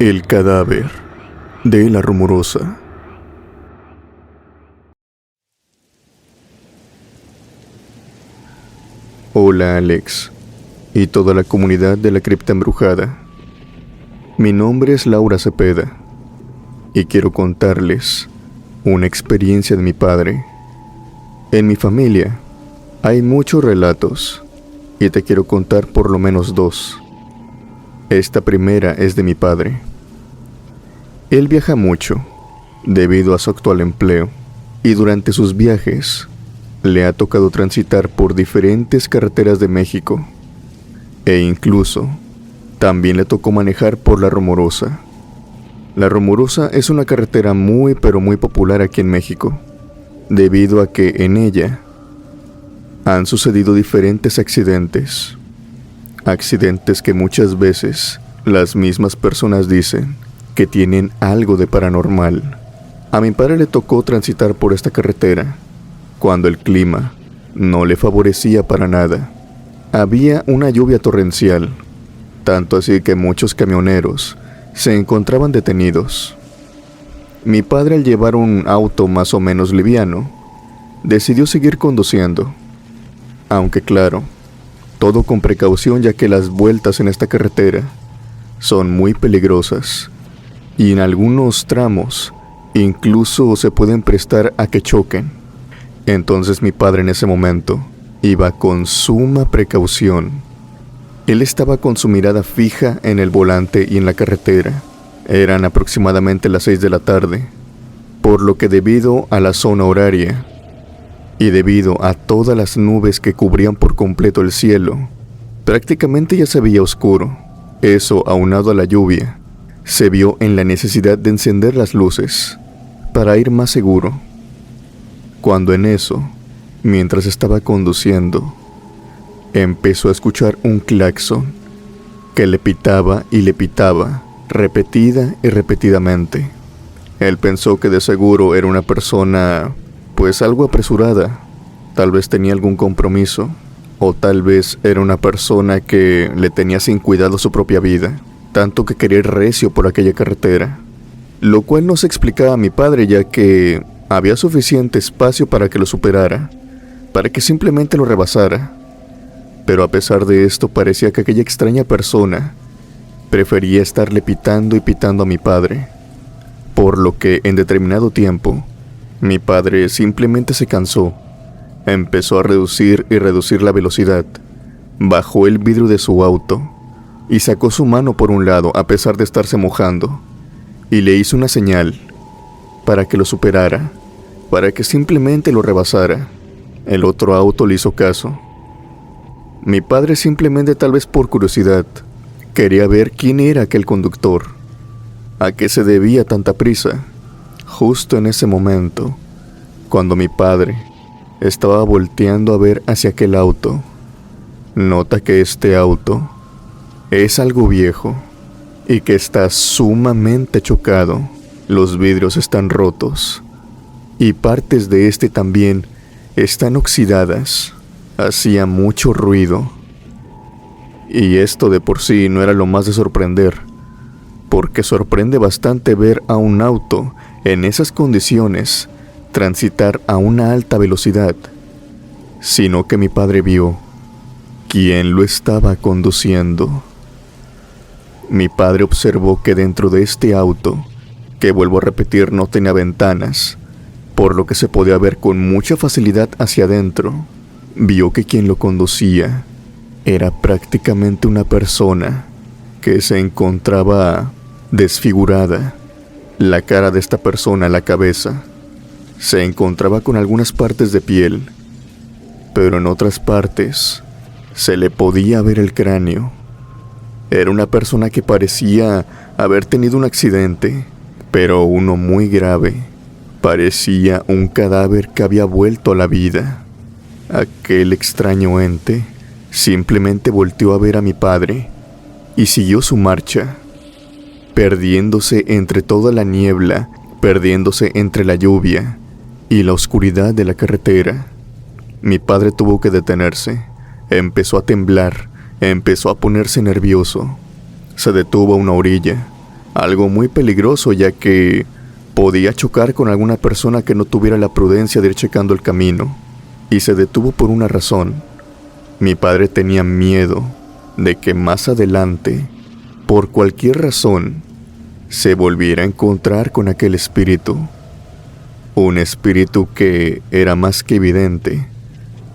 El cadáver de la Rumorosa. Hola Alex y toda la comunidad de la cripta embrujada. Mi nombre es Laura Cepeda y quiero contarles una experiencia de mi padre. En mi familia hay muchos relatos y te quiero contar por lo menos dos. Esta primera es de mi padre. Él viaja mucho debido a su actual empleo y durante sus viajes le ha tocado transitar por diferentes carreteras de México e incluso también le tocó manejar por la Rumorosa. La Rumorosa es una carretera muy popular aquí en México debido a que en ella han sucedido diferentes accidentes que muchas veces las mismas personas dicen que tienen algo de paranormal. A mi padre le tocó transitar por esta carretera cuando el clima no le favorecía para nada. Había una lluvia torrencial, tanto así que muchos camioneros se encontraban detenidos. Mi padre, al llevar un auto más o menos liviano, decidió seguir conduciendo, aunque claro, todo con precaución, ya que las vueltas en esta carretera son muy peligrosas y en algunos tramos incluso se pueden prestar a que choquen. Entonces mi padre en ese momento iba con suma precaución. Él estaba con su mirada fija en el volante y en la carretera. Eran aproximadamente las 6 de la tarde, por lo que debido a la zona horaria y debido a todas las nubes que cubrían por completo el cielo, prácticamente ya se veía oscuro. Eso, aunado a la lluvia, se vio en la necesidad de encender las luces para ir más seguro. Cuando en eso, mientras estaba conduciendo, empezó a escuchar un claxon que le pitaba y le pitaba, repetida y repetidamente. Él pensó que de seguro era una persona, pues algo apresurada, tal vez tenía algún compromiso, o tal vez era una persona que le tenía sin cuidado su propia vida, tanto que quería ir recio por aquella carretera, lo cual no se explicaba a mi padre, ya que había suficiente espacio para que lo superara, para que simplemente lo rebasara. Pero a pesar de esto, parecía que aquella extraña persona prefería estarle pitando y pitando a mi padre, por lo que en determinado tiempo mi padre simplemente se cansó. Empezó a reducir y reducir la velocidad, bajó el vidrio de su auto y sacó su mano por un lado a pesar de estarse mojando, y le hizo una señal para que lo superara, para que simplemente lo rebasara. El otro auto le hizo caso. Mi padre, simplemente tal vez por curiosidad, quería ver quién era aquel conductor, a qué se debía tanta prisa. Justo en ese momento, cuando mi padre estaba volteando a ver hacia aquel auto, nota que este auto es algo viejo y que está sumamente chocado. Los vidrios están rotos y partes de este también están oxidadas. Hacía mucho ruido. Y esto de por sí no era lo más de sorprender, porque sorprende bastante ver a un auto en esas condiciones transitar a una alta velocidad, sino que mi padre vio quién lo estaba conduciendo. Mi padre observó que dentro de este auto, que vuelvo a repetir no tenía ventanas, por lo que se podía ver con mucha facilidad hacia adentro, vio que quien lo conducía era prácticamente una persona que se encontraba desfigurada. La cara de esta persona, la cabeza, se encontraba con algunas partes de piel, pero en otras partes se le podía ver el cráneo. Era una persona que parecía haber tenido un accidente, pero uno muy grave. Parecía un cadáver que había vuelto a la vida. Aquel extraño ente simplemente volteó a ver a mi padre y siguió su marcha, perdiéndose entre toda la niebla, perdiéndose entre la lluvia y la oscuridad de la carretera. Mi padre tuvo que detenerse. Empezó a temblar, empezó a ponerse nervioso. Se detuvo a una orilla algo muy peligroso ya que podía chocar con alguna persona que no tuviera la prudencia de ir checando el camino, y se detuvo por una razón. Mi padre tenía miedo de que más adelante, por cualquier razón, se volviera a encontrar con aquel espíritu. Un espíritu que, era más que evidente,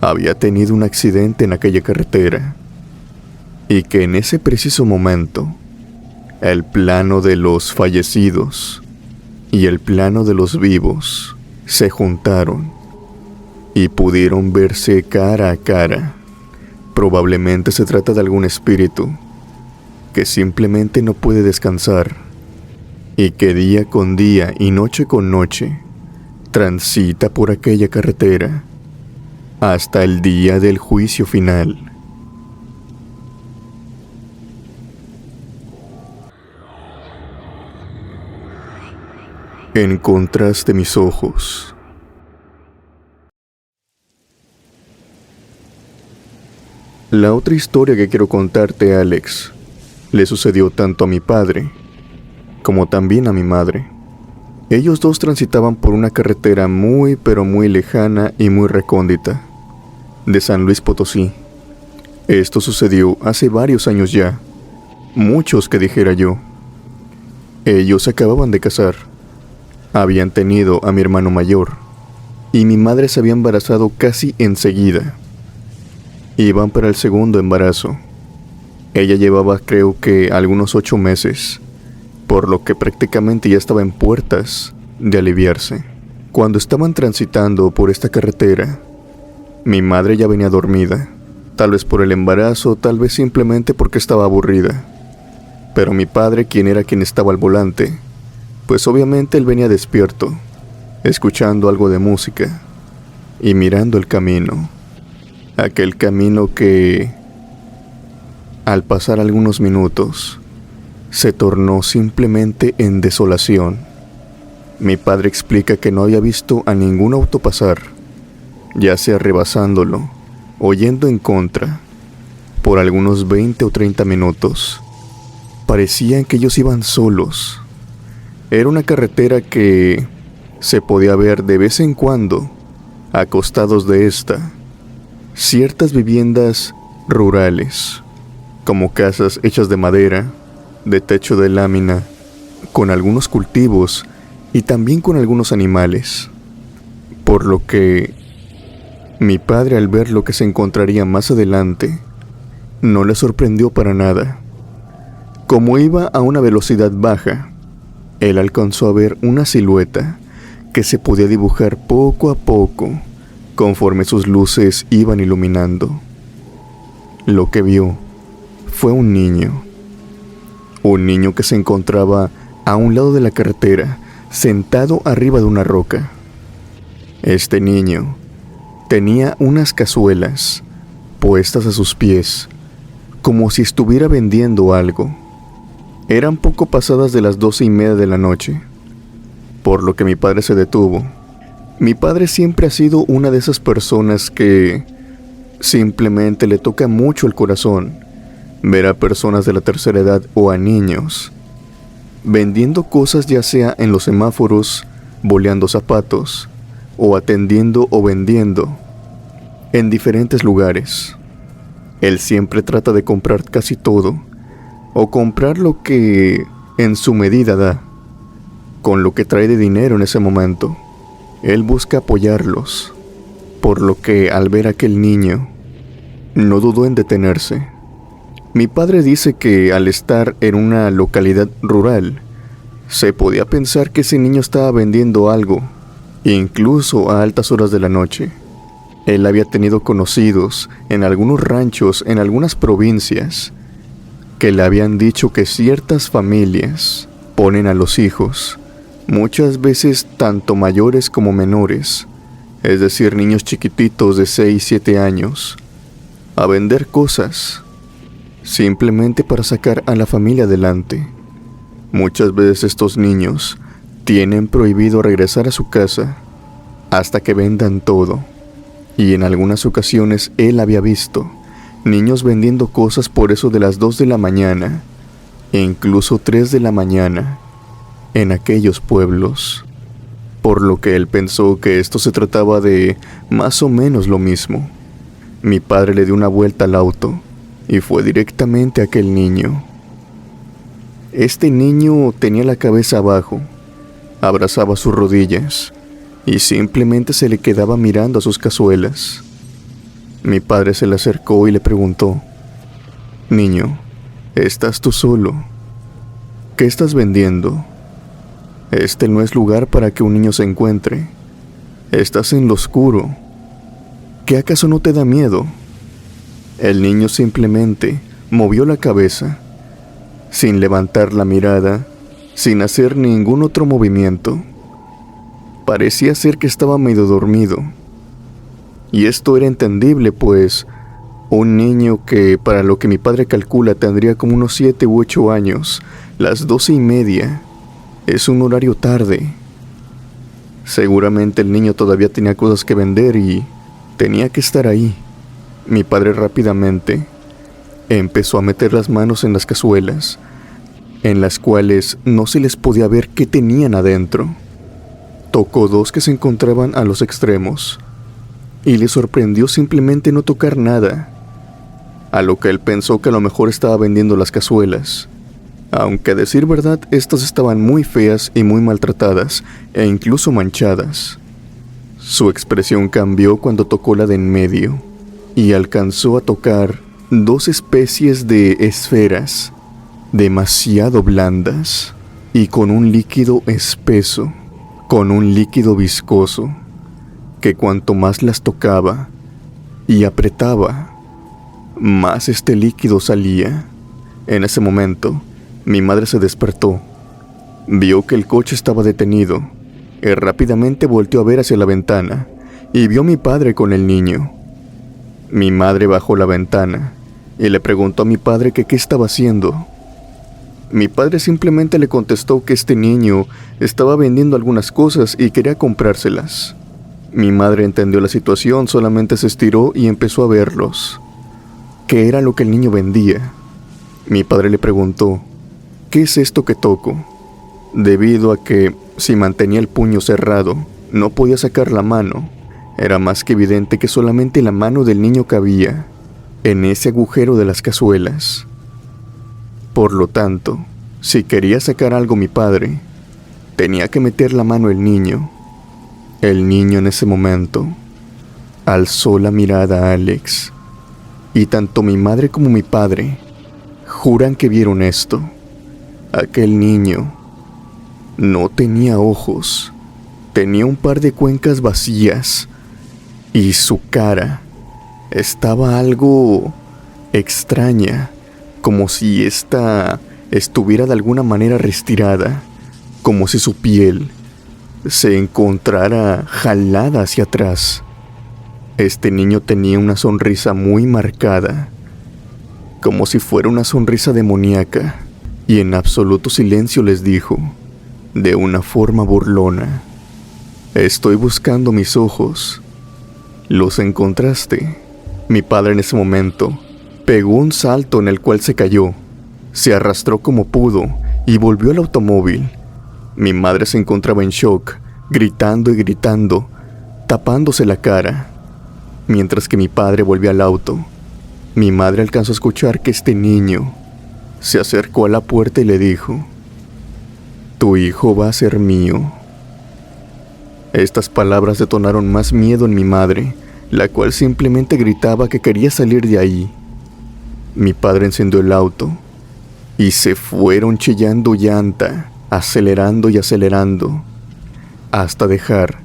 había tenido un accidente en aquella carretera, y que en ese preciso momento, el plano de los fallecidos y el plano de los vivos se juntaron y pudieron verse cara a cara. Probablemente se trata de algún espíritu que simplemente no puede descansar y que día con día y noche con noche transita por aquella carretera hasta el día del juicio final. En contras de mis ojos. La otra historia que quiero contarte, Alex, le sucedió tanto a mi padre como también a mi madre. Ellos dos transitaban por una carretera muy pero muy lejana y muy recóndita, de San Luis Potosí. Esto sucedió hace varios años ya, muchos que dijera yo. Ellos se acababan de casar. Habían tenido a mi hermano mayor, y mi madre se había embarazado casi enseguida. Iban para el segundo embarazo. Ella llevaba, creo que, algunos 8 meses, por lo que prácticamente ya estaba en puertas de aliviarse. Cuando estaban transitando por esta carretera, mi madre ya venía dormida, tal vez por el embarazo, tal vez simplemente porque estaba aburrida. Pero mi padre, quien estaba al volante, pues obviamente él venía despierto, escuchando algo de música y mirando el camino. Aquel camino que, al pasar algunos minutos, se tornó simplemente en desolación. Mi padre explica que no había visto a ningún auto pasar, ya sea rebasándolo o yendo en contra, por algunos 20 o 30 minutos. Parecían que ellos iban solos. Era una carretera que se podía ver de vez en cuando, acostados de esta, ciertas viviendas rurales, como casas hechas de madera, de techo de lámina, con algunos cultivos y también con algunos animales. Por lo que mi padre, al ver lo que se encontraría más adelante, no le sorprendió para nada. Como iba a una velocidad baja, él alcanzó a ver una silueta que se podía dibujar poco a poco conforme sus luces iban iluminando. Lo que vio fue un niño que se encontraba a un lado de la carretera, sentado arriba de una roca. Este niño tenía unas cazuelas puestas a sus pies, como si estuviera vendiendo algo. Eran poco pasadas de las 12:30 de la noche, por lo que mi padre se detuvo. Mi padre siempre ha sido una de esas personas que simplemente le toca mucho el corazón ver a personas de la tercera edad o a niños vendiendo cosas, ya sea en los semáforos, boleando zapatos, o atendiendo o vendiendo en diferentes lugares. Él siempre trata de comprar casi todo, o comprar lo que en su medida da, con lo que trae de dinero en ese momento. Él busca apoyarlos, por lo que al ver a aquel niño, no dudó en detenerse. Mi padre dice que al estar en una localidad rural, se podía pensar que ese niño estaba vendiendo algo, incluso a altas horas de la noche. Él había tenido conocidos en algunos ranchos, en algunas provincias, que le habían dicho que ciertas familias ponen a los hijos, muchas veces tanto mayores como menores, es decir, niños chiquititos de 6, 7 años, a vender cosas, simplemente para sacar a la familia adelante. Muchas veces estos niños tienen prohibido regresar a su casa hasta que vendan todo, y en algunas ocasiones él había visto niños vendiendo cosas por eso de las 2 de la mañana, e incluso 3 de la mañana en aquellos pueblos, por lo que él pensó que esto se trataba de más o menos lo mismo. Mi padre le dio una vuelta al auto y fue directamente a aquel niño. Este niño tenía la cabeza abajo, abrazaba sus rodillas y simplemente se le quedaba mirando a sus cazuelas. Mi padre se le acercó y le preguntó: «Niño, ¿estás tú solo? ¿Qué estás vendiendo? Este no es lugar para que un niño se encuentre. Estás en lo oscuro. ¿Qué acaso no te da miedo?». El niño simplemente movió la cabeza, sin levantar la mirada, sin hacer ningún otro movimiento. Parecía ser que estaba medio dormido. Y esto era entendible, pues un niño que, para lo que mi padre calcula, tendría como unos 7 u 8 años, las 12:30, es un horario tarde. Seguramente el niño todavía tenía cosas que vender y tenía que estar ahí. Mi padre rápidamente empezó a meter las manos en las cazuelas, en las cuales no se les podía ver qué tenían adentro. Tocó 2 que se encontraban a los extremos, y le sorprendió simplemente no tocar nada, a lo que él pensó que a lo mejor estaba vendiendo las cazuelas, aunque a decir verdad, estas estaban muy feas y muy maltratadas, e incluso manchadas. Su expresión cambió cuando tocó la de en medio, y alcanzó a tocar 2 especies de esferas, demasiado blandas, y con un líquido espeso, con un líquido viscoso, que cuanto más las tocaba y apretaba, más este líquido salía. En ese momento, mi madre se despertó, vio que el coche estaba detenido, y rápidamente volteó a ver hacia la ventana, y vio a mi padre con el niño. Mi madre bajó la ventana, y le preguntó a mi padre que qué estaba haciendo. Mi padre simplemente le contestó que este niño estaba vendiendo algunas cosas y quería comprárselas. Mi madre entendió la situación, solamente se estiró y empezó a verlos. ¿Qué era lo que el niño vendía? Mi padre le preguntó: «¿Qué es esto que toco?», debido a que, si mantenía el puño cerrado, no podía sacar la mano. Era más que evidente que solamente la mano del niño cabía en ese agujero de las cazuelas. Por lo tanto, si quería sacar algo mi padre, tenía que meter la mano el niño. El niño en ese momento alzó la mirada a Alex, y tanto mi madre como mi padre juran que vieron esto. Aquel niño no tenía ojos, tenía un par de cuencas vacías, y su cara estaba algo extraña, como si ésta estuviera de alguna manera retirada, como si su piel se encontrara jalada hacia atrás. Este niño tenía una sonrisa muy marcada, como si fuera una sonrisa demoníaca, y en absoluto silencio les dijo, de una forma burlona: «Estoy buscando mis ojos. ¿Los encontraste?». Mi padre en ese momento pegó un salto en el cual se cayó, se arrastró como pudo y volvió al automóvil. Mi madre se encontraba en shock, gritando y gritando, tapándose la cara. Mientras que mi padre volvió al auto, mi madre alcanzó a escuchar que este niño se acercó a la puerta y le dijo: «Tu hijo va a ser mío». Estas palabras detonaron más miedo en mi madre, la cual simplemente gritaba que quería salir de ahí. Mi padre encendió el auto y se fueron chillando llanta, acelerando y acelerando, hasta dejar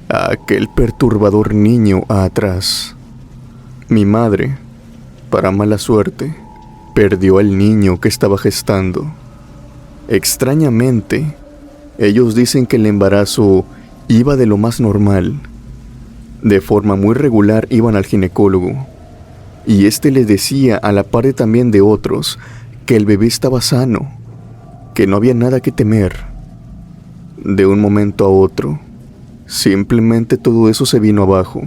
a aquel perturbador niño atrás. Mi madre, para mala suerte, perdió al niño que estaba gestando. Extrañamente, ellos dicen que el embarazo iba de lo más normal. De forma muy regular iban al ginecólogo, y este les decía, a la par también de otros, que el bebé estaba sano, que no había nada que temer. De un momento a otro, simplemente todo eso se vino abajo.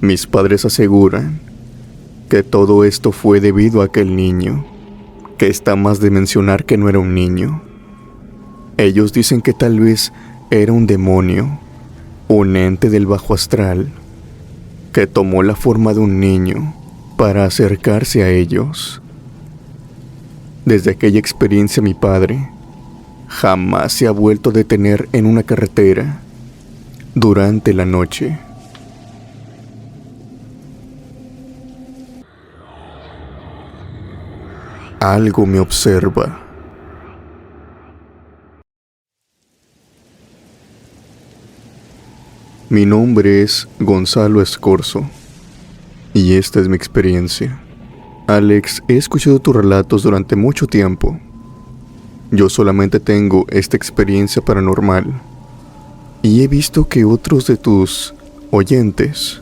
Mis padres aseguran que todo esto fue debido a aquel niño, que está más de mencionar que no era un niño. Ellos dicen que tal vez era un demonio, un ente del bajo astral, que tomó la forma de un niño para acercarse a ellos. Desde aquella experiencia mi padre jamás se ha vuelto a detener en una carretera durante la noche. Algo me observa. Mi nombre es Gonzalo Escorzo y esta es mi experiencia. Alex, he escuchado tus relatos durante mucho tiempo. Yo solamente tengo esta experiencia paranormal y he visto que otros de tus oyentes,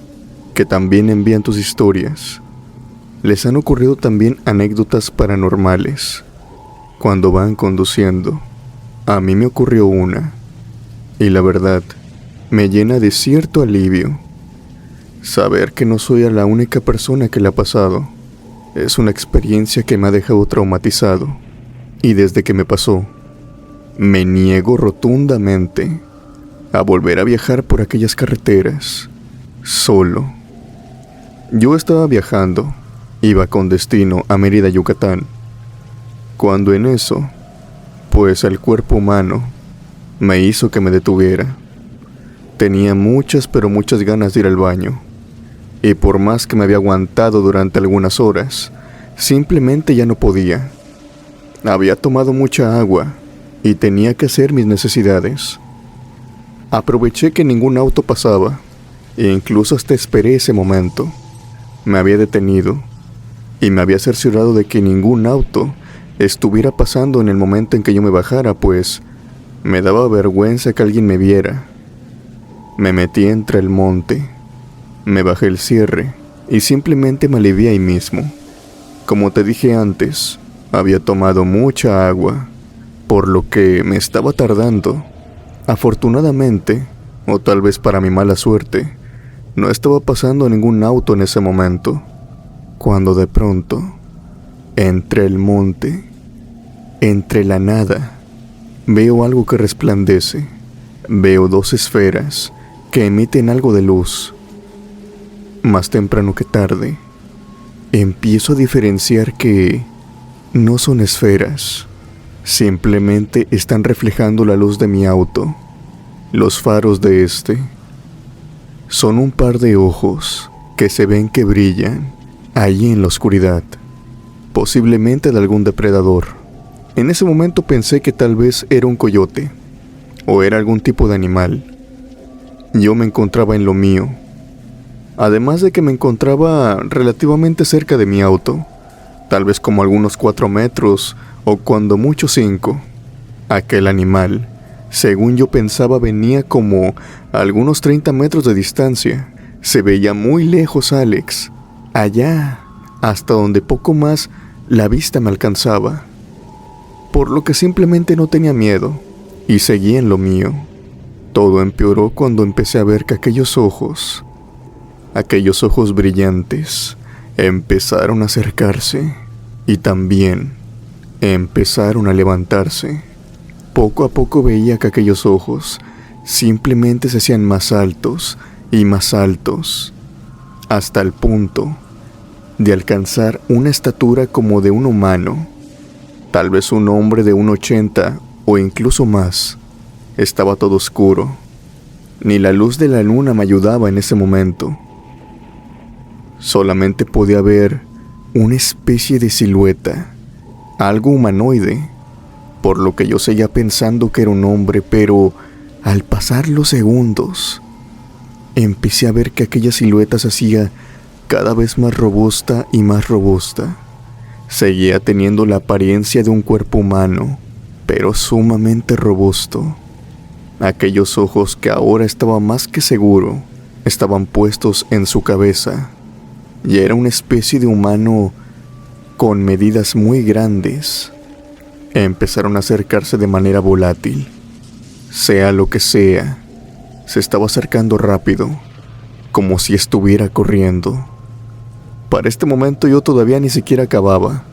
que también envían tus historias, les han ocurrido también anécdotas paranormales cuando van conduciendo. A mí me ocurrió una y la verdad me llena de cierto alivio saber que no soy la única persona que le ha pasado. Es una experiencia que me ha dejado traumatizado y desde que me pasó, me niego rotundamente a volver a viajar por aquellas carreteras solo. Yo estaba viajando, iba con destino a Mérida, Yucatán, cuando en eso, pues el cuerpo humano me hizo que me detuviera. Tenía muchas pero muchas ganas de ir al baño, y por más que me había aguantado durante algunas horas, simplemente ya no podía. Había tomado mucha agua y tenía que hacer mis necesidades. Aproveché que ningún auto pasaba, e incluso hasta esperé ese momento. Me había detenido y me había cerciorado de que ningún auto estuviera pasando en el momento en que yo me bajara, pues me daba vergüenza que alguien me viera. Me metí entre el monte, me bajé el cierre y simplemente me alivié ahí mismo. Como te dije antes, había tomado mucha agua, por lo que me estaba tardando. Afortunadamente, o tal vez para mi mala suerte, no estaba pasando ningún auto en ese momento, cuando de pronto, entre el monte, entre la nada, veo algo que resplandece. Veo dos esferas que emiten algo de luz. Más temprano que tarde, empiezo a diferenciar que no son esferas, simplemente están reflejando la luz de mi auto. Los faros de este son un par de ojos que se ven que brillan allí en la oscuridad, posiblemente de algún depredador. En ese momento pensé que tal vez era un coyote o era algún tipo de animal. Yo me encontraba en lo mío, además de que me encontraba relativamente cerca de mi auto, tal vez como algunos 4 metros o cuando mucho 5. Aquel animal, según yo pensaba, venía como a algunos 30 metros de distancia. Se veía muy lejos, Alex, allá, hasta donde poco más la vista me alcanzaba, por lo que simplemente no tenía miedo y seguí en lo mío. Todo empeoró cuando empecé a ver que aquellos ojos brillantes, empezaron a acercarse y también empezaron a levantarse. Poco a poco veía que aquellos ojos simplemente se hacían más altos y más altos, hasta el punto de alcanzar una estatura como de un humano, tal vez un hombre de 1,80 o incluso más. Estaba todo oscuro. Ni la luz de la luna me ayudaba en ese momento. Solamente podía ver una especie de silueta, algo humanoide, por lo que yo seguía pensando que era un hombre, pero al pasar los segundos, empecé a ver que aquella silueta se hacía cada vez más robusta y más robusta. Seguía teniendo la apariencia de un cuerpo humano, pero sumamente robusto. Aquellos ojos que ahora estaba más que seguro estaban puestos en su cabeza, y era una especie de humano con medidas muy grandes. Empezaron a acercarse de manera volátil. Sea lo que sea, se estaba acercando rápido, como si estuviera corriendo. Para este momento yo todavía ni siquiera acababa,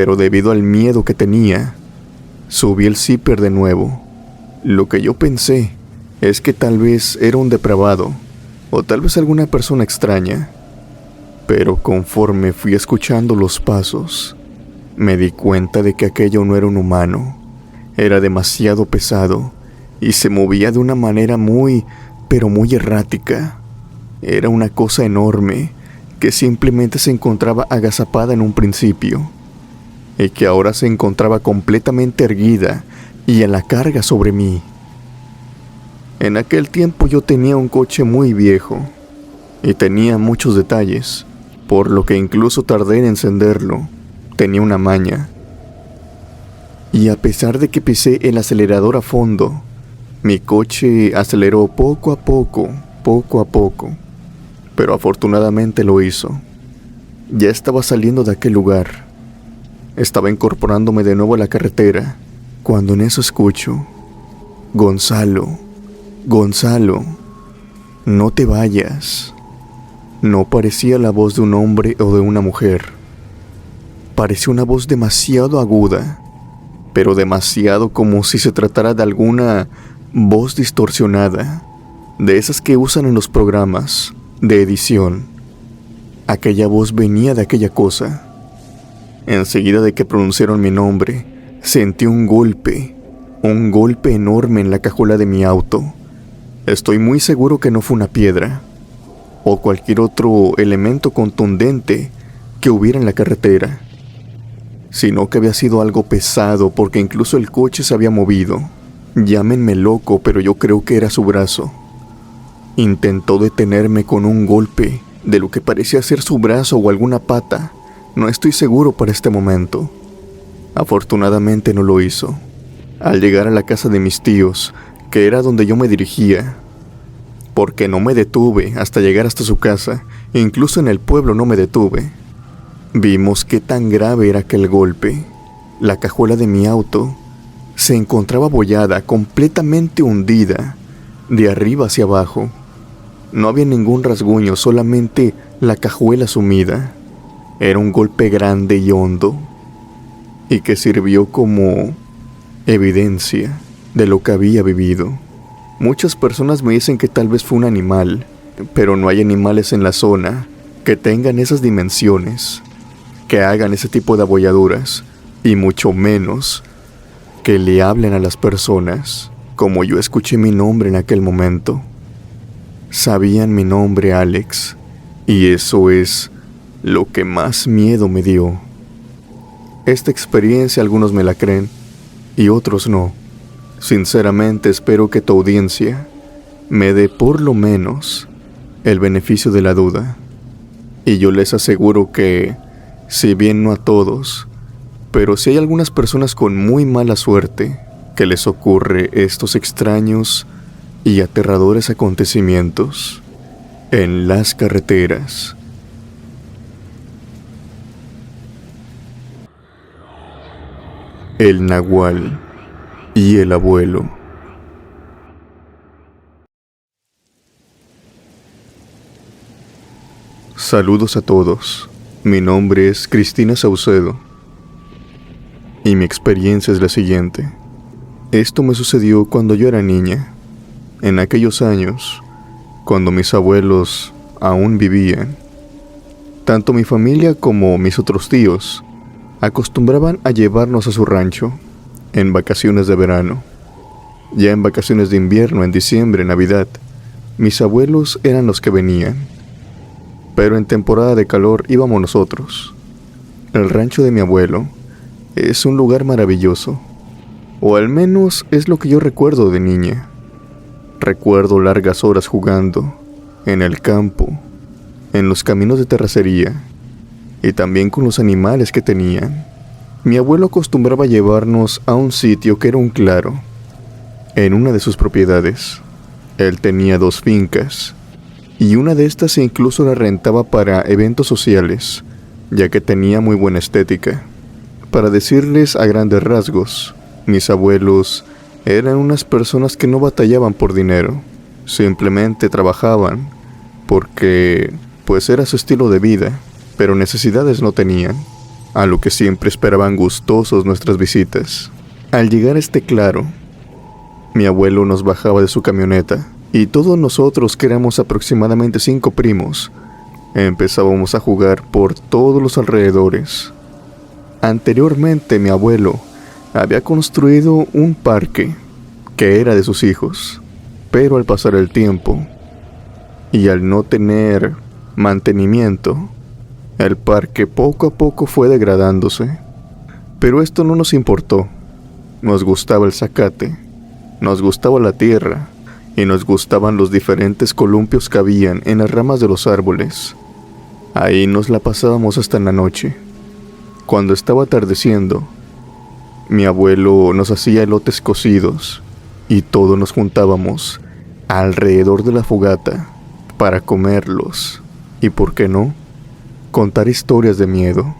pero debido al miedo que tenía, subí el zipper de nuevo. Lo que yo pensé es que tal vez era un depravado, o tal vez alguna persona extraña. Pero conforme fui escuchando los pasos, me di cuenta de que aquello no era un humano. Era demasiado pesado y se movía de una manera pero muy errática. Era una cosa enorme que simplemente se encontraba agazapada en un principio y que ahora se encontraba completamente erguida y a la carga sobre mí. En aquel tiempo yo tenía un coche muy viejo y tenía muchos detalles, por lo que incluso tardé en encenderlo. Tenía una maña. Y a pesar de que pisé el acelerador a fondo, mi coche aceleró poco a poco, pero afortunadamente lo hizo. Ya estaba saliendo de aquel lugar. Estaba incorporándome de nuevo a la carretera, cuando en eso escucho: Gonzalo, no te vayas. No parecía la voz de un hombre o de una mujer. Parecía una voz demasiado aguda, pero demasiado como si se tratara de alguna voz distorsionada, de esas que usan en los programas de edición. Aquella voz venía de aquella cosa. Enseguida de que pronunciaron mi nombre, sentí un golpe enorme en la cajuela de mi auto. Estoy muy seguro que no fue una piedra o cualquier otro elemento contundente que hubiera en la carretera, sino que había sido algo pesado, porque incluso el coche se había movido. Llámenme loco, pero yo creo que era su brazo. Intentó detenerme con un golpe de lo que parecía ser su brazo o alguna pata. No estoy seguro para este momento. Afortunadamente no lo hizo. Al llegar a la casa de mis tíos, que era donde yo me dirigía, porque no me detuve hasta llegar hasta su casa, incluso en el pueblo no me detuve, vimos qué tan grave era aquel golpe. La cajuela de mi auto se encontraba abollada, completamente hundida, de arriba hacia abajo. No había ningún rasguño, solamente la cajuela sumida. Era un golpe grande y hondo, y que sirvió como evidencia de lo que había vivido. Muchas personas me dicen que tal vez fue un animal, pero no hay animales en la zona que tengan esas dimensiones, que hagan ese tipo de abolladuras, y mucho menos que le hablen a las personas como yo escuché mi nombre en aquel momento. Sabían mi nombre, Alex, y eso es lo que más miedo me dio. Esta experiencia algunos me la creen y otros no. Sinceramente espero que tu audiencia me dé por lo menos el beneficio de la duda. Y yo les aseguro que, si bien no a todos, pero sí hay algunas personas con muy mala suerte que les ocurre estos extraños y aterradores acontecimientos en las carreteras. El Nahual y el abuelo. Saludos a todos. Mi nombre es Cristina Saucedo y mi experiencia es la siguiente. Esto me sucedió cuando yo era niña, en aquellos años, cuando mis abuelos aún vivían. Tanto mi familia como mis otros tíos acostumbraban a llevarnos a su rancho en vacaciones de verano. Ya en vacaciones de invierno, en diciembre, Navidad, mis abuelos eran los que venían. Pero en temporada de calor íbamos nosotros. El rancho de mi abuelo es un lugar maravilloso, o al menos es lo que yo recuerdo de niña. Recuerdo largas horas jugando en el campo, en los caminos de terracería, y también con los animales que tenían. Mi abuelo acostumbraba llevarnos a un sitio que era un claro, en una de sus propiedades. Él tenía 2 fincas, y una de estas incluso la rentaba para eventos sociales, ya que tenía muy buena estética. Para decirles a grandes rasgos, mis abuelos eran unas personas que no batallaban por dinero, simplemente trabajaban porque pues era su estilo de vida, pero necesidades no tenían. a lo que siempre esperaban gustosos nuestras visitas. Al llegar a este claro, mi abuelo nos bajaba de su camioneta y todos nosotros, que éramos aproximadamente 5 primos, empezábamos a jugar por todos los alrededores. Anteriormente mi abuelo había construido un parque que era de sus hijos, pero al pasar el tiempo y al no tener mantenimiento, el parque poco a poco fue degradándose. Pero esto no nos importó. Nos gustaba el zacate, nos gustaba la tierra y nos gustaban los diferentes columpios que habían en las ramas de los árboles. Ahí nos la pasábamos hasta en la noche. Cuando estaba atardeciendo, mi abuelo nos hacía elotes cocidos y todos nos juntábamos alrededor de la fogata para comerlos y, ¿por qué no?, contar historias de miedo.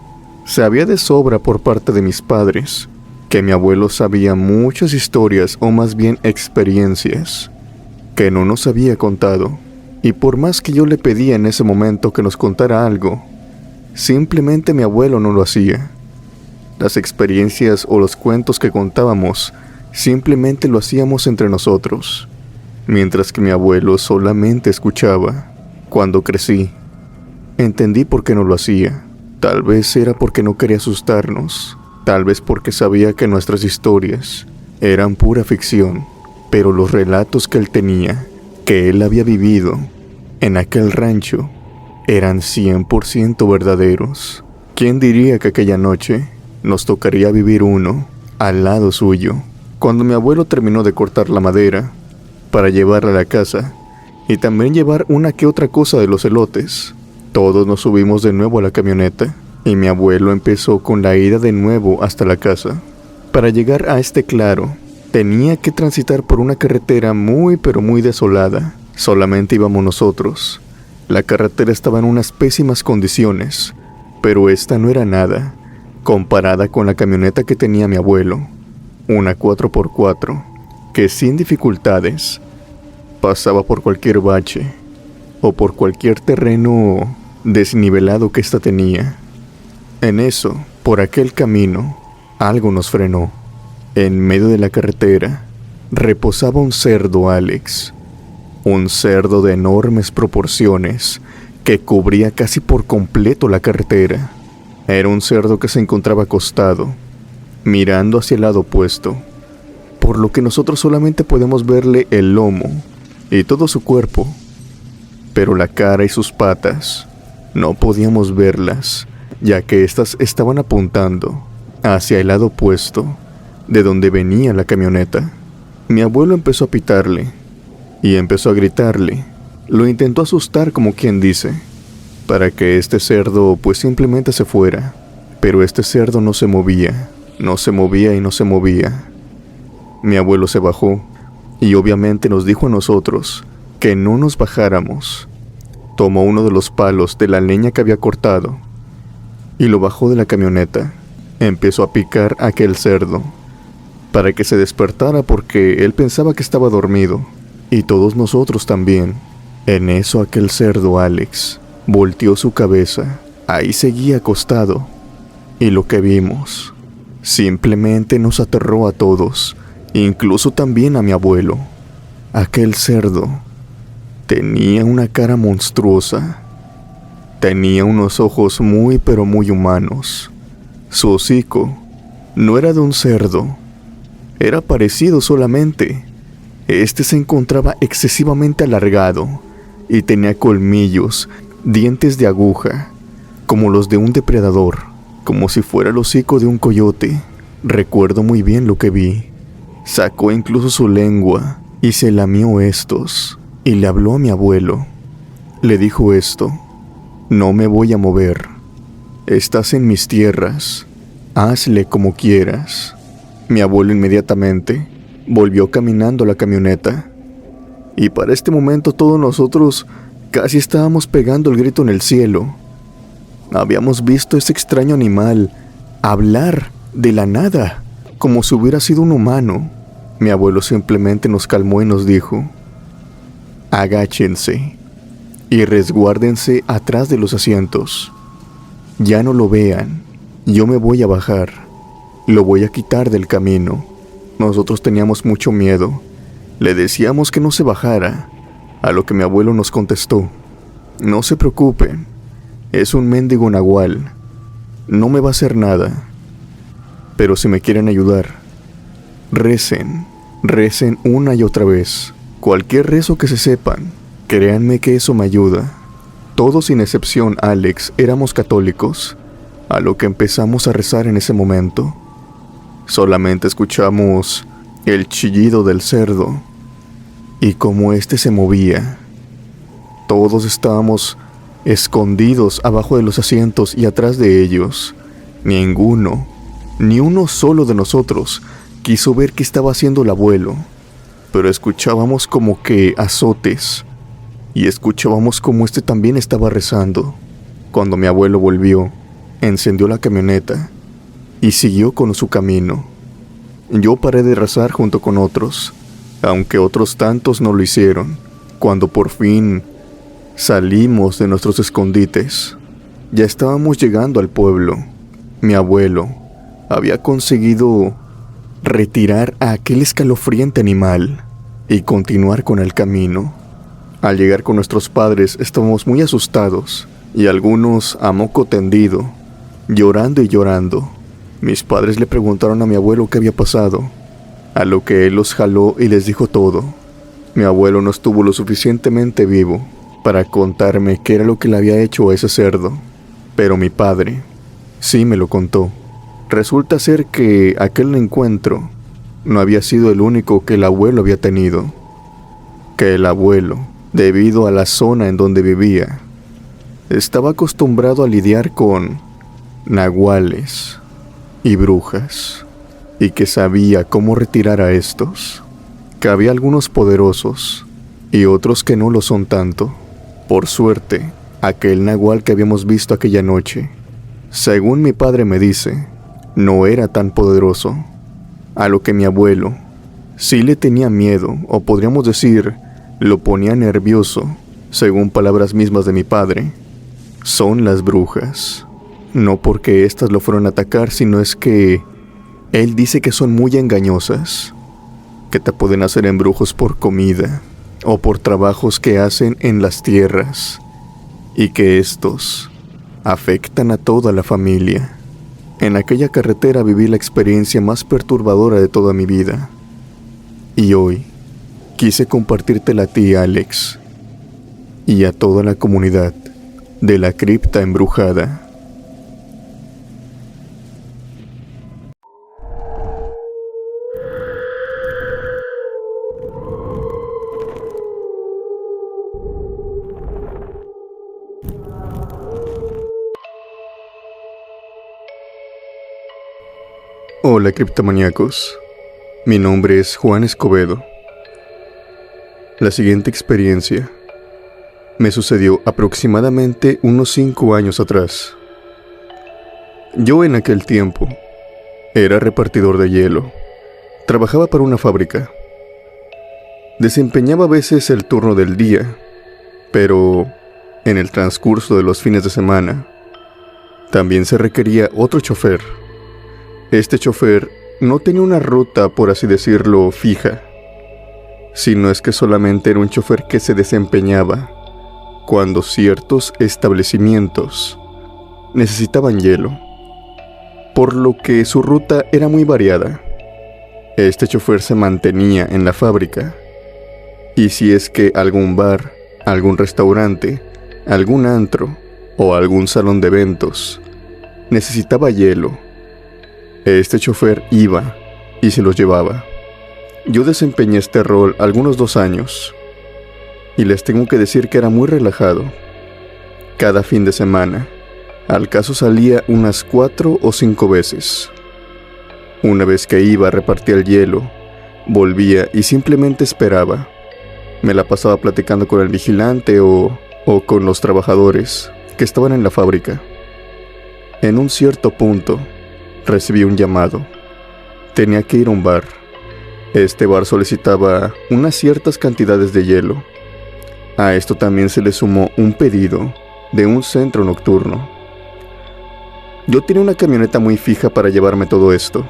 Sabía de sobra por parte de mis padres que mi abuelo sabía muchas historias, o más bien experiencias, que no nos había contado, y por más que yo le pedía en ese momento que nos contara algo, simplemente mi abuelo no lo hacía. Las experiencias o los cuentos que contábamos simplemente lo hacíamos entre nosotros, mientras que mi abuelo solamente escuchaba. Cuando crecí, entendí por qué no lo hacía. Tal vez era porque no quería asustarnos, tal vez porque sabía que nuestras historias eran pura ficción, pero los relatos que él tenía, que él había vivido en aquel rancho, eran 100% verdaderos. ¿Quién diría que aquella noche nos tocaría vivir uno al lado suyo? Cuando mi abuelo terminó de cortar la madera para llevarla a la casa y también llevar una que otra cosa de los elotes, todos nos subimos de nuevo a la camioneta y mi abuelo empezó con la ida de nuevo hasta la casa. Para llegar a este claro, tenía que transitar por una carretera muy pero muy desolada. Solamente íbamos nosotros. La carretera estaba en unas pésimas condiciones, pero esta no era nada comparada con la camioneta que tenía mi abuelo, una 4x4, que sin dificultades pasaba por cualquier bache o por cualquier terreno desnivelado que ésta tenía. En eso, por aquel camino, algo nos frenó. En medio de la carretera reposaba un cerdo, Alex. Un cerdo de enormes proporciones que cubría casi por completo la carretera. Era un cerdo que se encontraba acostado, mirando hacia el lado opuesto, por lo que nosotros solamente podemos verle el lomo y todo su cuerpo, pero la cara y sus patas no podíamos verlas, ya que éstas estaban apuntando hacia el lado opuesto de donde venía la camioneta. Mi abuelo empezó a pitarle y empezó a gritarle. Lo intentó asustar, como quien dice, para que este cerdo pues simplemente se fuera. Pero este cerdo no se movía y no se movía. Mi abuelo se bajó y obviamente nos dijo a nosotros que no nos bajáramos. Tomó uno de los palos de la leña que había cortado y lo bajó de la camioneta. Empezó a picar a aquel cerdo para que se despertara, porque él pensaba que estaba dormido, y todos nosotros también. En eso aquel cerdo, Alex, volteó su cabeza. Ahí seguía acostado, y lo que vimos simplemente nos aterró a todos, incluso también a mi abuelo. Aquel cerdo tenía una cara monstruosa. Tenía unos ojos muy pero muy humanos. Su hocico no era de un cerdo, era parecido solamente. Este se encontraba excesivamente alargado y tenía colmillos, dientes de aguja, como los de un depredador, como si fuera el hocico de un coyote. Recuerdo muy bien lo que vi. Sacó incluso su lengua y se lamió estos, y le habló a mi abuelo. Le dijo esto: no me voy a mover. Estás en mis tierras. Hazle como quieras. Mi abuelo inmediatamente volvió caminando a la camioneta. Y para este momento todos nosotros casi estábamos pegando el grito en el cielo. Habíamos visto ese extraño animal hablar de la nada, como si hubiera sido un humano. Mi abuelo simplemente nos calmó y nos dijo: agáchense y resguárdense atrás de los asientos. Ya no lo vean Yo me voy a bajar. Lo voy a quitar del camino. Nosotros teníamos mucho miedo. Le decíamos que no se bajara, a lo que mi abuelo nos contestó: no se preocupen, es un mendigo nahual, no me va a hacer nada. Pero si me quieren ayudar, recen una y otra vez. Cualquier rezo que se sepan, créanme que eso me ayuda. Todos sin excepción, Alex, éramos católicos, a lo que empezamos a rezar en ese momento. Solamente escuchamos el chillido del cerdo y cómo éste se movía. Todos estábamos escondidos abajo de los asientos y atrás de ellos. Ninguno, ni uno solo de nosotros quiso ver qué estaba haciendo el abuelo, pero escuchábamos como que azotes y escuchábamos como este también estaba rezando. Cuando mi abuelo volvió, encendió la camioneta y siguió con su camino. Yo paré de rezar junto con otros, aunque otros tantos no lo hicieron. Cuando por fin salimos de nuestros escondites, ya estábamos llegando al pueblo. Mi abuelo había conseguido retirar a aquel escalofriante animal y continuar con el camino. Al llegar con nuestros padres estábamos muy asustados y algunos a moco tendido, llorando y llorando. Mis padres le preguntaron a mi abuelo qué había pasado, a lo que él los jaló y les dijo todo. Mi abuelo no estuvo lo suficientemente vivo para contarme qué era lo que le había hecho a ese cerdo, pero mi padre sí me lo contó. Resulta ser que aquel encuentro no había sido el único que el abuelo había tenido, que el abuelo, debido a la zona en donde vivía, estaba acostumbrado a lidiar con nahuales y brujas, y que sabía cómo retirar a estos, que había algunos poderosos y otros que no lo son tanto. Por suerte, aquel nahual que habíamos visto aquella noche, según mi padre me dice, no era tan poderoso, a lo que mi abuelo sí le tenía miedo, o podríamos decir, lo ponía nervioso, según palabras mismas de mi padre. Son las brujas. No porque éstas lo fueron a atacar, sino es que él dice que son muy engañosas, que te pueden hacer embrujos por comida o por trabajos que hacen en las tierras, y que estos afectan a toda la familia. En aquella carretera viví la experiencia más perturbadora de toda mi vida, y hoy quise compartírtela a ti, Alex, y a toda la comunidad de la cripta embrujada. Hola criptomaníacos, mi nombre es Juan Escobedo. La siguiente experiencia me sucedió aproximadamente unos 5 años atrás. Yo en aquel tiempo era repartidor de hielo, trabajaba para una fábrica. Desempeñaba a veces el turno del día, pero en el transcurso de los fines de semana también se requería otro chofer. Este chofer no tenía una ruta, por así decirlo, fija, sino es que solamente era un chofer que se desempeñaba cuando ciertos establecimientos necesitaban hielo, por lo que su ruta era muy variada. Este chofer se mantenía en la fábrica, y si es que algún bar, algún restaurante, algún antro o algún salón de eventos necesitaba hielo, este chofer iba y se los llevaba. Yo desempeñé este rol algunos 2 años, y les tengo que decir que era muy relajado. Cada fin de semana, al caso salía unas 4 o 5 veces. Una vez que iba, repartía el hielo, volvía y simplemente esperaba. Me la pasaba platicando con el vigilante o con los trabajadores que estaban en la fábrica. En un cierto punto, recibí un llamado. Tenía que ir a un bar. Este bar solicitaba unas ciertas cantidades de hielo. A esto también se le sumó un pedido de un centro nocturno. Yo tenía una camioneta muy fija para llevarme todo esto.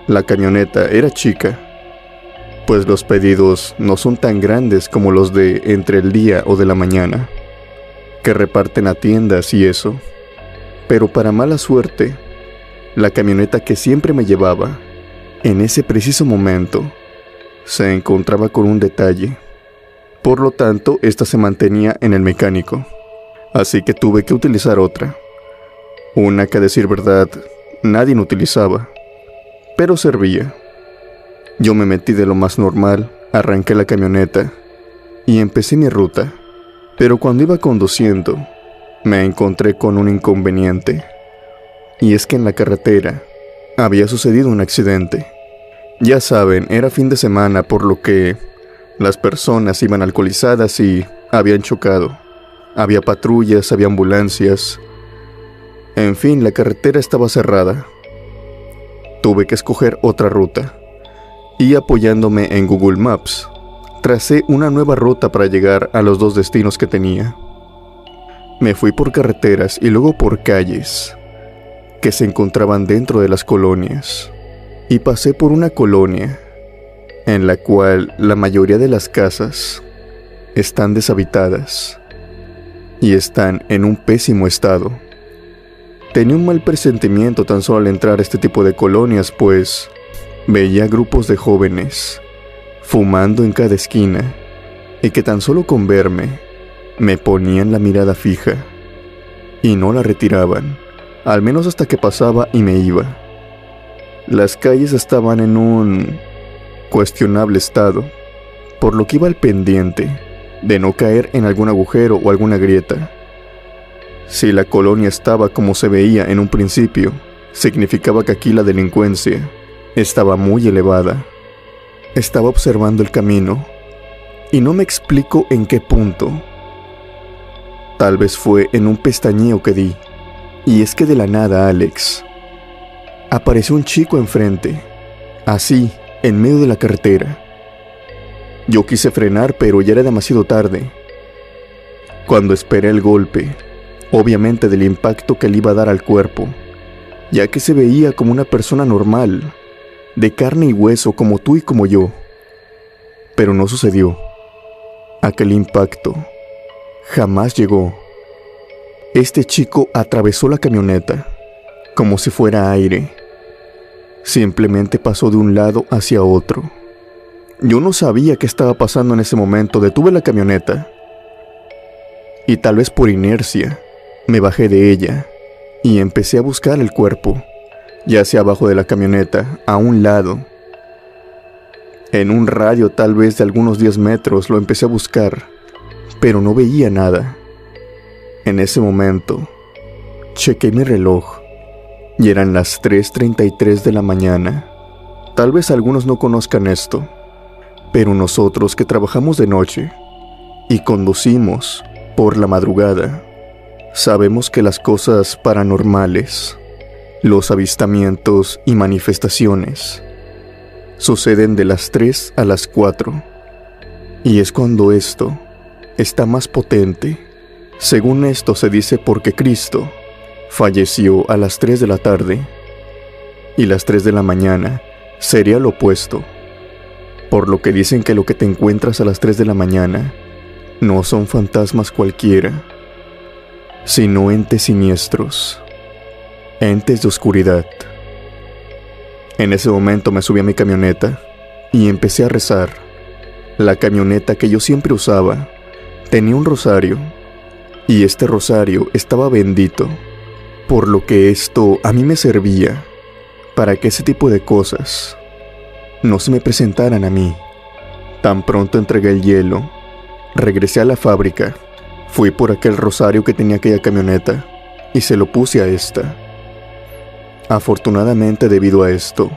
La camioneta era chica, pues los pedidos no son tan grandes como los de entre el día o de la mañana, que reparten a tiendas y eso. Pero para mala suerte, la camioneta que siempre me llevaba, en ese preciso momento, se encontraba con un detalle. Por lo tanto, esta se mantenía en el mecánico, así que tuve que utilizar otra. Una que, a decir verdad, nadie utilizaba, pero servía. Yo me metí de lo más normal, arranqué la camioneta y empecé mi ruta. Pero cuando iba conduciendo, me encontré con un inconveniente. Y es que en la carretera había sucedido un accidente. Ya saben, era fin de semana, por lo que las personas iban alcoholizadas y habían chocado. Había patrullas, había ambulancias. En fin, la carretera estaba cerrada. Tuve que escoger otra ruta. Y apoyándome en Google Maps, tracé una nueva ruta para llegar a los dos destinos que tenía. Me fui por carreteras y luego por calles que se encontraban dentro de las colonias. Y pasé por una colonia en la cual la mayoría de las casas están deshabitadas y están en un pésimo estado. Tenía un mal presentimiento tan solo al entrar a este tipo de colonias, pues veía grupos de jóvenes fumando en cada esquina y que tan solo con verme me ponían la mirada fija y no la retiraban, al menos hasta que pasaba y me iba. Las calles estaban en un cuestionable estado, por lo que iba al pendiente de no caer en algún agujero o alguna grieta. Si la colonia estaba como se veía en un principio, significaba que aquí la delincuencia estaba muy elevada. Estaba observando el camino y no me explico en qué punto. Tal vez fue en un pestañeo que di. Y es que de la nada, Alex, apareció un chico enfrente, así, en medio de la carretera. Yo quise frenar, pero ya era demasiado tarde. Cuando esperé el golpe, obviamente del impacto que le iba a dar al cuerpo, ya que se veía como una persona normal, de carne y hueso como tú y como yo. Pero no sucedió. Aquel impacto jamás llegó. Este chico atravesó la camioneta como si fuera aire. Simplemente pasó de un lado hacia otro. Yo no sabía qué estaba pasando en ese momento. Detuve la camioneta y tal vez por inercia me bajé de ella y empecé a buscar el cuerpo, ya sea abajo de la camioneta, a un lado. En un radio tal vez de algunos 10 metros lo empecé a buscar, pero no veía nada. En ese momento, chequé mi reloj y eran las 3:33 de la mañana. Tal vez algunos no conozcan esto, pero nosotros que trabajamos de noche y conducimos por la madrugada, sabemos que las cosas paranormales, los avistamientos y manifestaciones, suceden de las 3 a las 4. Y es cuando esto está más potente. Según esto se dice porque Cristo falleció a las 3 de la tarde y las 3 de la mañana sería lo opuesto. Por lo que dicen que lo que te encuentras a las 3 de la mañana no son fantasmas cualquiera, sino entes siniestros, entes de oscuridad. En ese momento me subí a mi camioneta y empecé a rezar. La camioneta que yo siempre usaba tenía un rosario, y este rosario estaba bendito, por lo que esto a mí me servía para que ese tipo de cosas no se me presentaran a mí. Tan pronto entregué el hielo, regresé a la fábrica, fui por aquel rosario que tenía aquella camioneta y se lo puse a esta. Afortunadamente, debido a esto,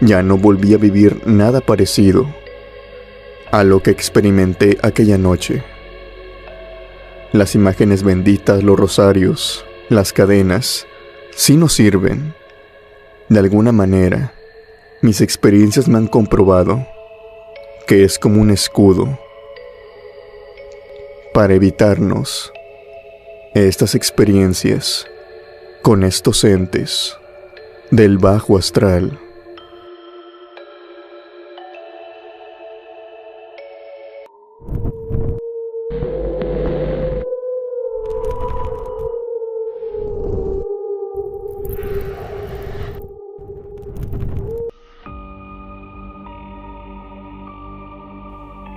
ya no volví a vivir nada parecido a lo que experimenté aquella noche. Las imágenes benditas, los rosarios, las cadenas, sí nos sirven. De alguna manera, mis experiencias me han comprobado que es como un escudo para evitarnos estas experiencias con estos entes del bajo astral.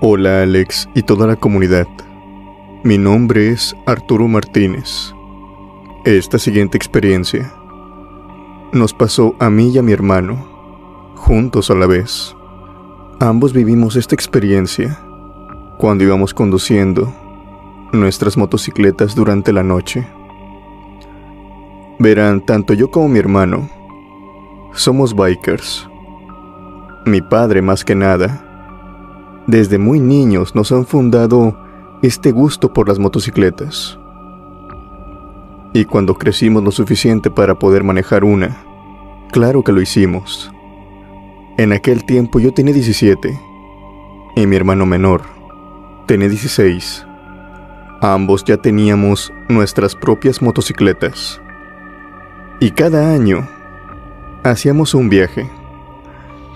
Hola Alex y toda la comunidad. Mi nombre es Arturo Martínez. Esta siguiente experiencia nos pasó a mí y a mi hermano, juntos a la vez. Ambos vivimos esta experiencia cuando íbamos conduciendo nuestras motocicletas durante la noche. Verán, tanto yo como mi hermano somos bikers. Mi padre, más que nada, desde muy niños nos han fundado este gusto por las motocicletas. Y cuando crecimos lo suficiente para poder manejar una, claro que lo hicimos. En aquel tiempo yo tenía 17 y mi hermano menor tenía 16. Ambos ya teníamos nuestras propias motocicletas. Y cada año hacíamos un viaje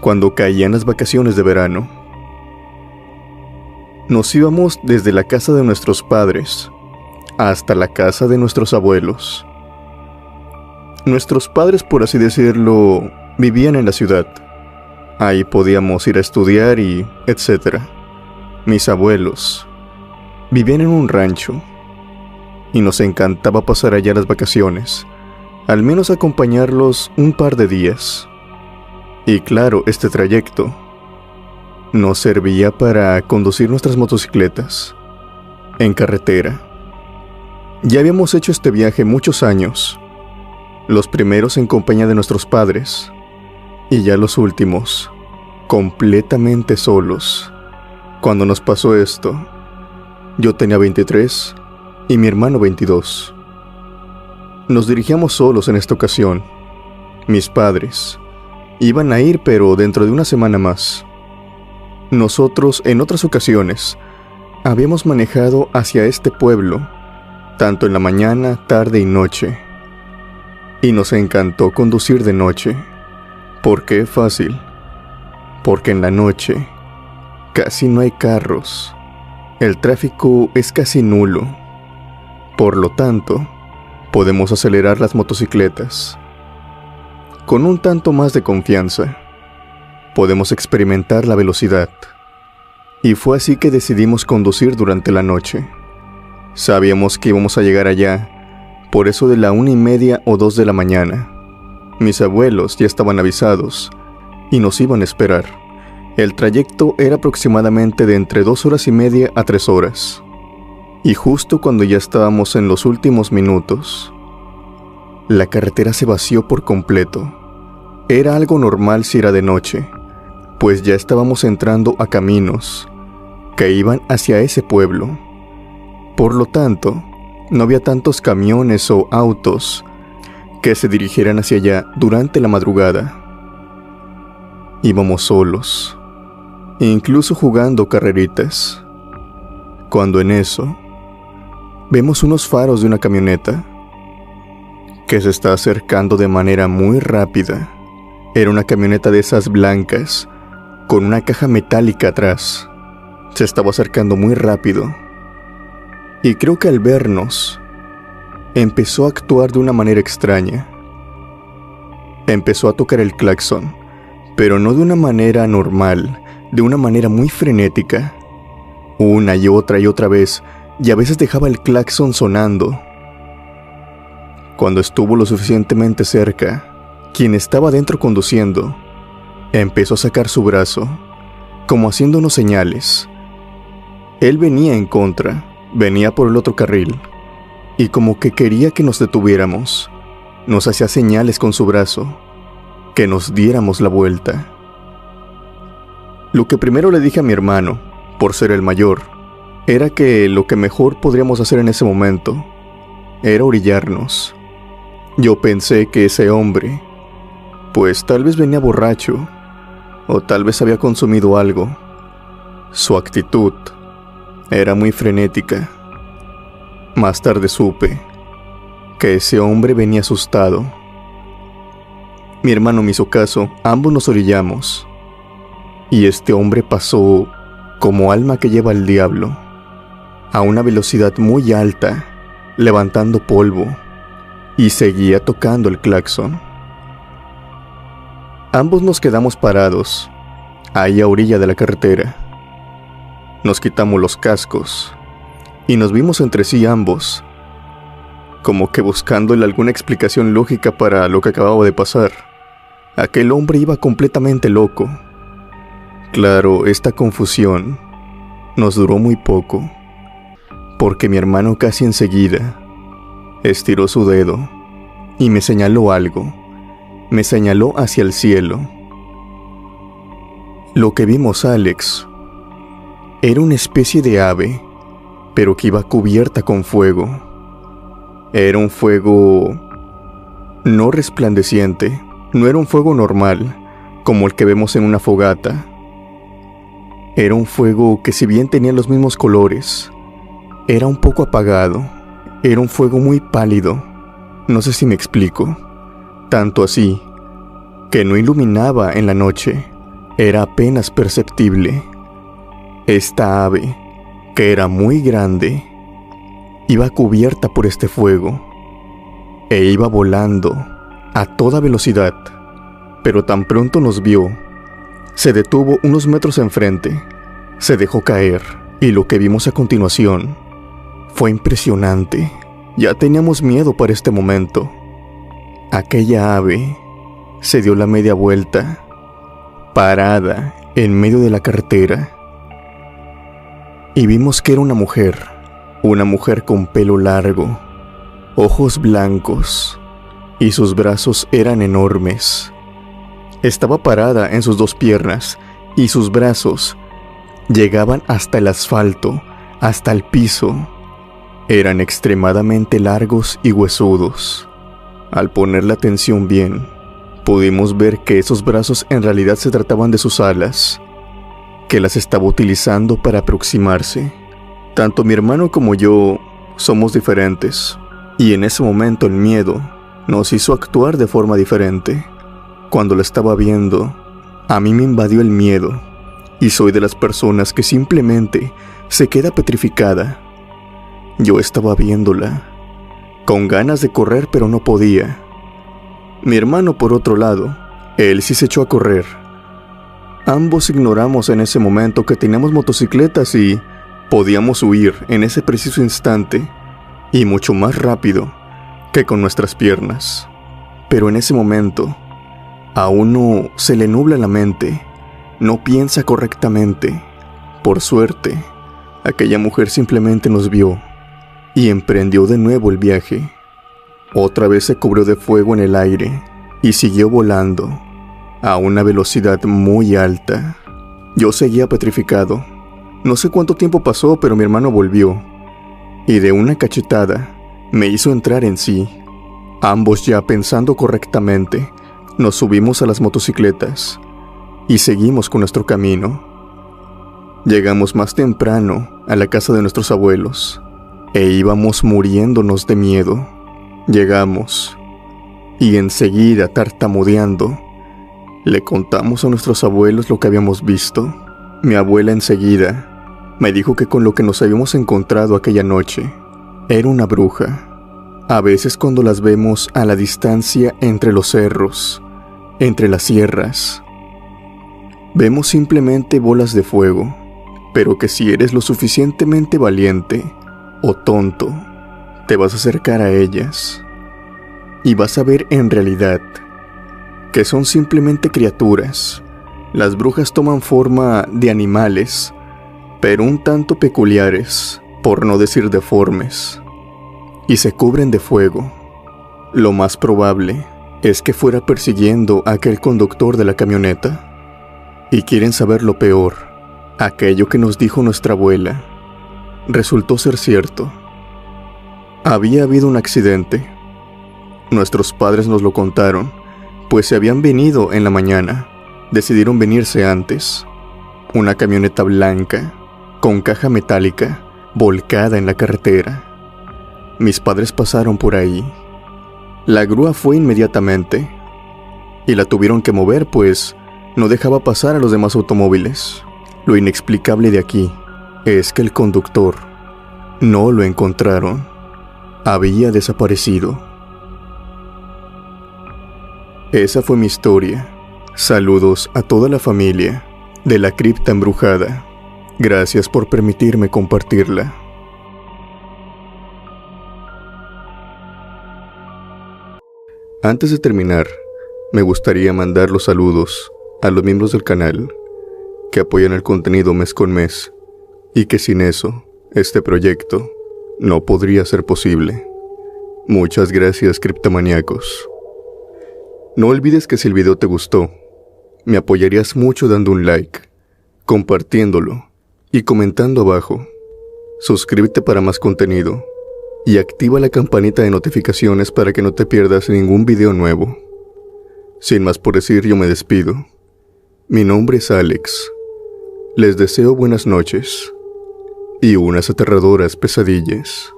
cuando caían las vacaciones de verano. Nos íbamos desde la casa de nuestros padres hasta la casa de nuestros abuelos. Nuestros padres, por así decirlo, vivían en la ciudad. Ahí podíamos ir a estudiar y etcétera. Mis abuelos vivían en un rancho y nos encantaba pasar allá las vacaciones, al menos acompañarlos un par de días. Y claro, este trayecto nos servía para conducir nuestras motocicletas en carretera. Ya habíamos hecho este viaje muchos años, los primeros en compañía de nuestros padres, y ya los últimos, completamente solos. Cuando nos pasó esto, yo tenía 23 y mi hermano 22. Nos dirigíamos solos en esta ocasión. Mis padres iban a ir, pero dentro de una semana más. Nosotros, en otras ocasiones, habíamos manejado hacia este pueblo, tanto en la mañana, tarde y noche. Y nos encantó conducir de noche. ¿Por qué fácil? Porque en la noche casi no hay carros. El tráfico es casi nulo. Por lo tanto, podemos acelerar las motocicletas. Con un tanto más de confianza, podemos experimentar la velocidad. Y fue así que decidimos conducir durante la noche. Sabíamos que íbamos a llegar allá por eso de la 1:30 o 2 de la mañana. Mis abuelos ya estaban avisados y nos iban a esperar. El trayecto era aproximadamente de entre 2 horas y media a 3 horas. Y justo cuando ya estábamos en los últimos minutos, la carretera se vació por completo. Era algo normal si era de noche, pues ya estábamos entrando a caminos que iban hacia ese pueblo. Por lo tanto, no había tantos camiones o autos que se dirigieran hacia allá durante la madrugada. Íbamos solos, incluso jugando carreritas, cuando en eso vemos unos faros de una camioneta que se está acercando de manera muy rápida. Era una camioneta de esas blancas, con una caja metálica atrás. Se estaba acercando muy rápido. Y creo que al vernos, empezó a actuar de una manera extraña. Empezó a tocar el claxon, pero no de una manera normal, de una manera muy frenética. Una y otra vez, y a veces dejaba el claxon sonando. Cuando estuvo lo suficientemente cerca, quien estaba dentro conduciendo empezó a sacar su brazo, como haciéndonos señales. Él venía en contra, venía por el otro carril, y como que quería que nos detuviéramos, nos hacía señales con su brazo, que nos diéramos la vuelta. Lo que primero le dije a mi hermano, por ser el mayor, era que lo que mejor podríamos hacer en ese momento era orillarnos. Yo pensé que ese hombre, pues tal vez venía borracho, o tal vez había consumido algo. Su actitud era muy frenética. Más tarde supe que ese hombre venía asustado. Mi hermano me hizo caso, ambos nos orillamos, y este hombre pasó como alma que lleva el diablo, a una velocidad muy alta, levantando polvo, y seguía tocando el claxon. Ambos nos quedamos parados, ahí a orilla de la carretera. Nos quitamos los cascos, y nos vimos entre sí ambos, como que buscándole alguna explicación lógica para lo que acababa de pasar. Aquel hombre iba completamente loco. Claro, esta confusión nos duró muy poco, porque mi hermano casi enseguida estiró su dedo y me señaló algo. Me señaló hacia el cielo. Lo que vimos, Alex, era una especie de ave, pero que iba cubierta con fuego. Era un fuego no resplandeciente, no era un fuego normal, como el que vemos en una fogata. Era un fuego que, si bien tenía los mismos colores, era un poco apagado. Era un fuego muy pálido. No sé si me explico. Tanto así, que no iluminaba en la noche. Era apenas perceptible. Esta ave, que era muy grande, iba cubierta por este fuego, e iba volando a toda velocidad, pero tan pronto nos vio, se detuvo unos metros enfrente, se dejó caer, y lo que vimos a continuación fue impresionante. Ya teníamos miedo para este momento. Aquella ave se dio la media vuelta, parada en medio de la carretera, y vimos que era una mujer con pelo largo, ojos blancos, y sus brazos eran enormes. Estaba parada en sus dos piernas, y sus brazos llegaban hasta el asfalto, hasta el piso. Eran extremadamente largos y huesudos. Al poner la atención bien, pudimos ver que esos brazos en realidad se trataban de sus alas, que las estaba utilizando para aproximarse. Tanto mi hermano como yo somos diferentes, y en ese momento el miedo nos hizo actuar de forma diferente. Cuando la estaba viendo, a mí me invadió el miedo, y soy de las personas que simplemente se queda petrificada. Yo estaba viéndola, con ganas de correr, pero no podía. Mi hermano, por otro lado, él sí se echó a correr. Ambos ignoramos en ese momento que teníamos motocicletas y podíamos huir en ese preciso instante, y mucho más rápido que con nuestras piernas. Pero en ese momento, a uno se le nubla la mente, no piensa correctamente. Por suerte, aquella mujer simplemente nos vio y emprendió de nuevo el viaje. Otra vez se cubrió de fuego en el aire y siguió volando a una velocidad muy alta. Yo seguía petrificado. No sé cuánto tiempo pasó, pero mi hermano volvió, y de una cachetada me hizo entrar en sí. Ambos, ya pensando correctamente, nos subimos a las motocicletas y seguimos con nuestro camino. Llegamos más temprano a la casa de nuestros abuelos, e íbamos muriéndonos de miedo. Llegamos, y enseguida, tartamudeando, le contamos a nuestros abuelos lo que habíamos visto. Mi abuela enseguida me dijo que con lo que nos habíamos encontrado aquella noche era una bruja. A veces, cuando las vemos a la distancia entre los cerros, entre las sierras, vemos simplemente bolas de fuego, pero que si eres lo suficientemente valiente o tonto, te vas a acercar a ellas y vas a ver en realidad que son simplemente criaturas. Las brujas toman forma de animales, pero un tanto peculiares, por no decir deformes, y se cubren de fuego. Lo más probable es que fuera persiguiendo a aquel conductor de la camioneta. Y quieren saber lo peor: aquello que nos dijo nuestra abuela resultó ser cierto. Había habido un accidente. Nuestros padres nos lo contaron, pues se habían venido en la mañana. Decidieron venirse antes. Una camioneta blanca, con caja metálica, volcada en la carretera. Mis padres pasaron por ahí La grúa fue inmediatamente, y la tuvieron que mover pues no dejaba pasar a los demás automóviles. Lo inexplicable de aquí es que el conductor no lo encontraron. Había desaparecido. Esa fue mi historia. Saludos a toda la familia de la cripta embrujada. Gracias por permitirme compartirla. Antes de terminar, me gustaría mandar los saludos a los miembros del canal que apoyan el contenido mes con mes y que sin eso, este proyecto no podría ser posible. Muchas gracias, criptomaníacos. No olvides que si el video te gustó, me apoyarías mucho dando un like, compartiéndolo y comentando abajo. Suscríbete para más contenido y activa la campanita de notificaciones para que no te pierdas ningún video nuevo. Sin más por decir, yo me despido. Mi nombre es Alex. Les deseo buenas noches y unas aterradoras pesadillas.